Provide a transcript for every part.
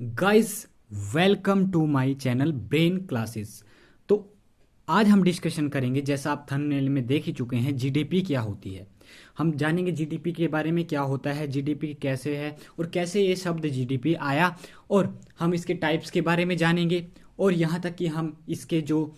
Guys, welcome to my channel Brain Classes. तो आज हम डिस्कशन करेंगे, जैसा आप थंबनेल में देख ही चुके हैं, जीडीपी क्या होती है। हम जानेंगे जीडीपी के बारे में, क्या होता है जीडीपी, कैसे है और कैसे ये शब्द जीडीपी आया, और हम इसके टाइप्स के बारे में जानेंगे, और यहाँ तक कि हम इसके जो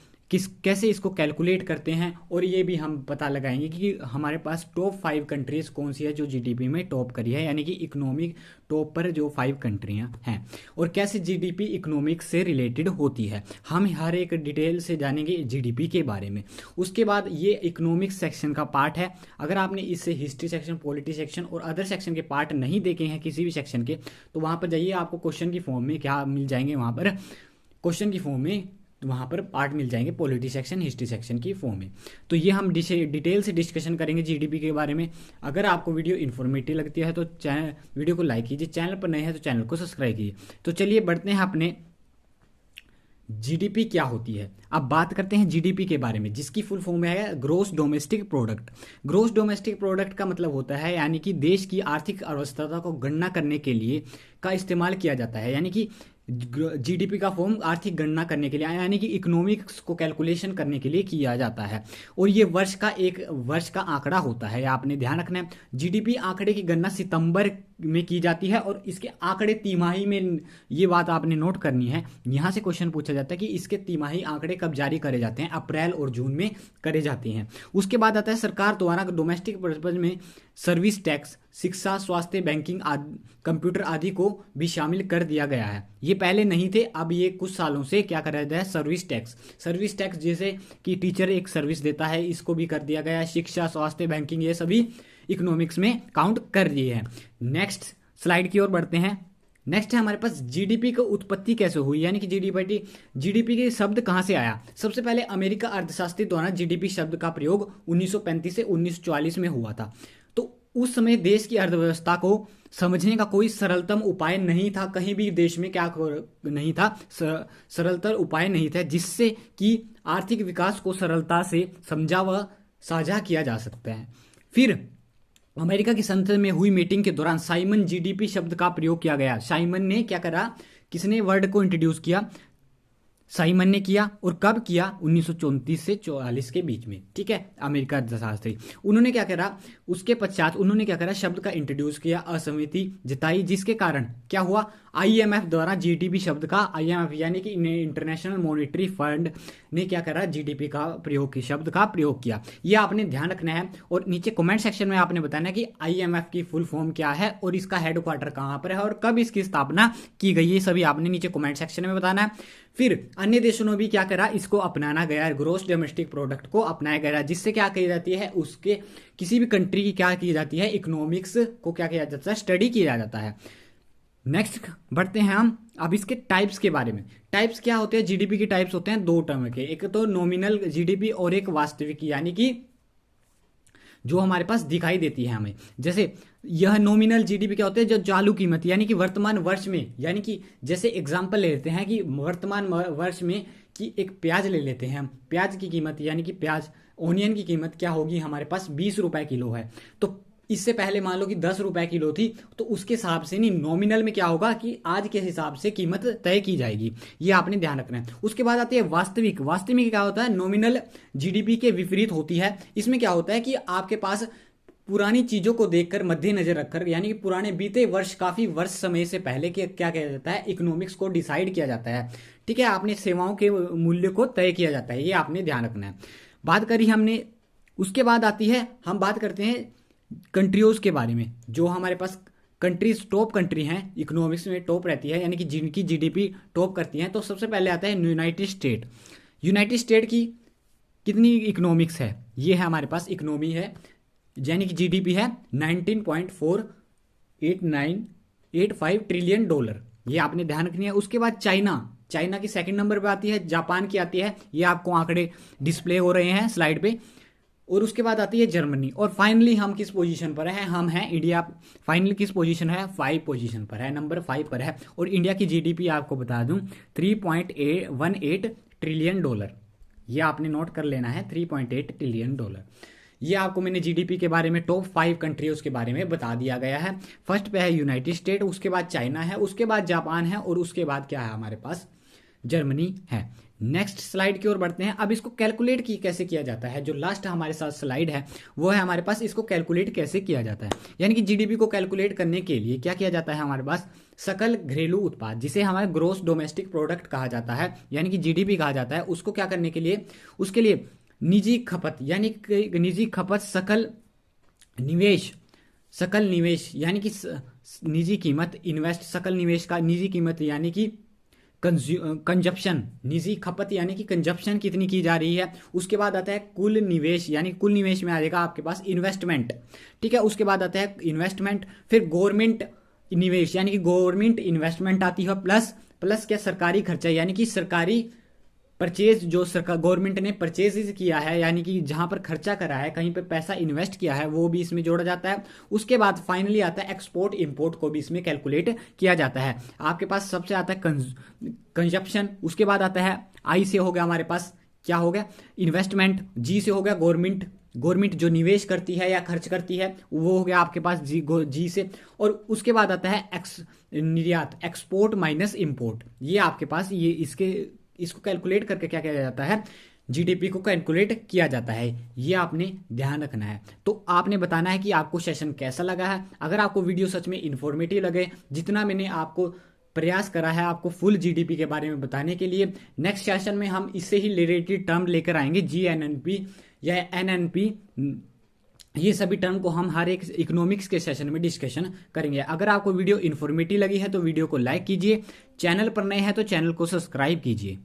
कैसे इसको कैलकुलेट करते हैं, और ये भी हम पता लगाएंगे कि हमारे पास टॉप 5 कंट्रीज कौन सी है जो जीडीपी में टॉप करी है, यानी कि इकोनॉमिक टॉप पर जो 5 कंट्रियां हैं, और कैसे जीडीपी इकोनॉमिक्स से रिलेटेड होती है। हम हर एक डिटेल से जानेंगे जीडीपी के बारे में। उसके बाद ये इकोनॉमिक्स सेक्शन का पार्ट है। अगर आपने इससे हिस्ट्री सेक्शन, पॉलिटी सेक्शन और अदर सेक्शन के पार्ट नहीं देखे हैं किसी भी सेक्शन के, तो वहां पर जाइए, आपको क्वेश्चन की फॉर्म में क्या मिल जाएंगे, वहां पर क्वेश्चन की फॉर्म में वहां पर पार्ट मिल जाएंगे, पॉलिटी सेक्शन, हिस्ट्री सेक्शन की फॉर्म में। तो ये हम डिटेल से डिस्कशन करेंगे जीडीपी के बारे में। अगर आपको वीडियो इन्फॉर्मेटिव लगती है तो चैनल वीडियो को लाइक कीजिए, चैनल पर नए हैं तो चैनल को सब्सक्राइब कीजिए। तो चलिए बढ़ते हैं अपने जीडीपी क्या होती है। अब बात करते हैं जीडीपी के बारे में, जिसकी फुल फॉर्म है gross domestic product. Gross domestic product का मतलब होता है यानी कि देश की आर्थिक अवस्था को गणना करने के लिए का इस्तेमाल किया जाता है, यानी कि जीडीपी का फॉर्म आर्थिक गणना करने के लिए, यानी कि इकोनॉमिक्स को कैलकुलेशन करने के लिए किया जाता है। और ये एक वर्ष का आंकड़ा होता है, आपने ध्यान रखना है। जीडीपी आंकड़े की गणना सितंबर में की जाती है, और इसके आंकड़े तिमाही में, ये बात आपने नोट करनी है। यहां से क्वेश्चन पूछा जाता है कि इसके तिमाही आंकड़े कब जारी करे जाते हैं, अप्रैल और जून में करे जाते हैं। उसके बाद आता है सरकार द्वारा डोमेस्टिक पर्पज में सर्विस टैक्स, शिक्षा, स्वास्थ्य, बैंकिंग आदि, कंप्यूटर आदि को भी शामिल कर दिया गया है। ये पहले नहीं थे, अब ये कुछ सालों से क्या करा जाता है, सर्विस टैक्स जैसे कि टीचर एक सर्विस देता है, इसको भी कर दिया गया है। शिक्षा, स्वास्थ्य, बैंकिंग, ये सभी इकोनॉमिक्स में काउंट कर दिए हैं। नेक्स्ट स्लाइड की ओर बढ़ते हैं। नेक्स्ट है हमारे पास जीडीपी की उत्पत्ति कैसे हुई, यानी कि जीडीपी के शब्द कहां से आया। सबसे पहले अमेरिका अर्थशास्त्री द्वारा जीडीपी शब्द का प्रयोग 1935 से 1944 में हुआ था। तो उस समय देश की अर्थव्यवस्था को समझने का कोई सरलतम उपाय नहीं था, कहीं भी देश में क्या नहीं था, सरलतर उपाय नहीं था जिससे कि आर्थिक विकास को सरलता से समझा व साझा किया जा सकता है। फिर अमेरिका की संसद में हुई मीटिंग के दौरान साइमन जीडीपी शब्द का प्रयोग किया गया। साइमन ने क्या करा, किसने वर्ड को इंट्रोड्यूस किया, साइमन ने किया। और कब किया, 1934 से 44 के बीच में, ठीक है। अमेरिका अर्थशास्त्री, उन्होंने क्या करा, उसके पश्चात उन्होंने क्या करा, शब्द का इंट्रोड्यूस किया, असहमति जताई, जिसके कारण क्या हुआ, आईएमएफ द्वारा जीडीपी शब्द का, आईएमएफ यानी कि इंटरनेशनल मॉनेटरी फंड ने क्या करा, जीडीपी का प्रयोग, शब्द का प्रयोग किया। ये आपने ध्यान रखना है। और नीचे कमेंट सेक्शन में आपने बताना कि आईएमएफ की फुल फॉर्म क्या है और इसका हेडक्वार्टर कहां पर है और कब इसकी स्थापना की गई, ये सभी आपने नीचे कमेंट सेक्शन में बताना है। फिर अन्य देशों ने भी क्या करा, इसको अपनाना गया, ग्रोस डोमेस्टिक प्रोडक्ट को अपनाया गया, जिससे क्या की जाती है, उसके किसी भी कंट्री की क्या की जाती है, इकोनॉमिक्स को क्या किया जाता है, स्टडी किया जाता है। नेक्स्ट बढ़ते हैं हम अब इसके टाइप्स के बारे में। टाइप्स क्या होते हैं, जीडीपी के टाइप्स होते हैं 2 टर्म के, एक तो नॉमिनल जीडीपी और एक वास्तविक, यानी कि जो हमारे पास दिखाई देती है हमें। जैसे यह नॉमिनल जीडीपी क्या होता है, जो चालू कीमत, यानी कि वर्तमान वर्ष में, यानी कि जैसे एग्जांपल ले लेते हैं कि वर्तमान वर्ष में कि एक प्याज ले लेते हैं हम, प्याज की कीमत, यानी कि प्याज, ओनियन की कीमत क्या होगी, हमारे पास 20 रुपए किलो है। तो इससे पहले मान लो कि 10 रुपए किलो थी, तो उसके हिसाब से नहीं, नॉमिनल में क्या होगा कि आज के हिसाब से कीमत तय की जाएगी, ये आपने ध्यान रखना है। उसके बाद आती है वास्तविक। वास्तविक क्या होता है, नॉमिनल जीडीपी के विपरीत होती है। इसमें क्या होता है कि आपके पास पुरानी चीजों को देखकर, मद्देनजर रखकर, यानी कि पुराने बीते वर्ष, काफी वर्ष समय से पहले के क्या किया जाता है, इकोनॉमिक्स को डिसाइड किया जाता है, ठीक है। आपने सेवाओं के मूल्य को तय किया जाता है, ये आपने ध्यान रखना है। बात करी हमने। उसके बाद आती है, हम बात करते हैं कंट्रीज के बारे में, जो हमारे पास कंट्रीज, टॉप कंट्री हैं, इकोनॉमिक्स में टॉप रहती है, यानी कि जिनकी जीडीपी टॉप करती है। तो सबसे पहले आता है यूनाइटेड स्टेट। यूनाइटेड स्टेट की कितनी इकोनॉमिक्स है, ये है हमारे पास इकोनॉमी है, यानी कि जीडीपी है 19.4885 ट्रिलियन डॉलर, ये आपने ध्यान रखनी है। उसके बाद चाइना की सेकंड नंबर पे आती है, जापान की आती है, ये आपको आंकड़े डिस्प्ले हो रहे हैं स्लाइड पे। और उसके बाद आती है जर्मनी। और फाइनली हम किस पोजीशन पर है, हम हैं इंडिया। फाइनली किस पोजीशन है, 5 पोजीशन पर है, नंबर 5 पर है। और इंडिया की जीडीपी आपको बता दूं 3.18 ट्रिलियन डॉलर, ये आपने नोट कर लेना है, 3.8 ट्रिलियन डॉलर। ये आपको मैंने जीडीपी के बारे में टॉप 5 कंट्रीज के बारे में बता दिया गया है। फर्स्ट पे है यूनाइटेड स्टेट, उसके बाद चाइना है, उसके बाद जापान है और उसके बाद क्या है हमारे पास, जर्मनी है। नेक्स्ट स्लाइड की ओर बढ़ते हैं। अब इसको कैलकुलेट की कैसे किया जाता है, जो लास्ट हमारे साथ स्लाइड है वो है हमारे पास, इसको कैलकुलेट कैसे किया जाता है। यानी कि जीडीपी को कैलकुलेट करने के लिए क्या किया जाता है हमारे पास, सकल घरेलू उत्पाद जिसे हमारे ग्रोस डोमेस्टिक प्रोडक्ट कहा जाता है, यानी कि जीडीपी कहा जाता है, उसको क्या करने के लिए, उसके लिए निजी खपत, यानी निजी खपत, सकल निवेश यानी कि निजी कीमत, इन्वेस्ट, सकल निवेश का निजी कीमत यानी कि कंजप्शन, निजी खपत यानी कि कंजप्शन कितनी की जा रही है। उसके बाद आता है कुल निवेश, यानी कुल निवेश में आ जाएगा आपके पास इन्वेस्टमेंट, ठीक है। उसके बाद आता है इन्वेस्टमेंट, फिर गवर्नमेंट निवेश यानी कि गवर्नमेंट इन्वेस्टमेंट आती है, प्लस क्या, सरकारी खर्चा यानी कि सरकारी परचेज, जो सरकार गवर्नमेंट ने परचेज किया है यानी कि जहां पर खर्चा करा है, कहीं पे पैसा इन्वेस्ट किया है, वो भी इसमें जोड़ा जाता है। उसके बाद फाइनली आता है एक्सपोर्ट इंपोर्ट को भी इसमें कैलकुलेट किया जाता है। आपके पास सबसे आता है कंजप्शन, उसके बाद आता है आई से हो गया हमारे पास क्या हो गया, इन्वेस्टमेंट, जी से हो गया गवर्नमेंट जो निवेश करती है या खर्च करती है वो हो गया आपके पास जी से, और उसके बाद आता है निर्यात, एक्सपोर्ट माइनस इंपोर्ट। ये आपके पास ये इसको कैलकुलेट करके क्या किया जाता है, जीडीपी को कैलकुलेट किया जाता है। ये आपने ध्यान रखना है। तो आपने बताना है कि आपको सेशन कैसा लगा है। अगर आपको वीडियो सच में इंफॉर्मेटिव लगे, जितना मैंने आपको प्रयास करा है आपको फुल जीडीपी के बारे में बताने के लिए, नेक्स्ट सेशन में हम इससे ही रिलेटेड टर्म लेकर आएंगे, जीएनएनपी या एनएनपी, ये सभी टर्म को हम हर एक इकोनॉमिक्स के सेशन में डिस्कशन करेंगे। अगर आपको वीडियो इन्फॉर्मेटिव लगी है तो वीडियो को लाइक कीजिए, चैनल पर नए हैं तो चैनल को सब्सक्राइब कीजिए।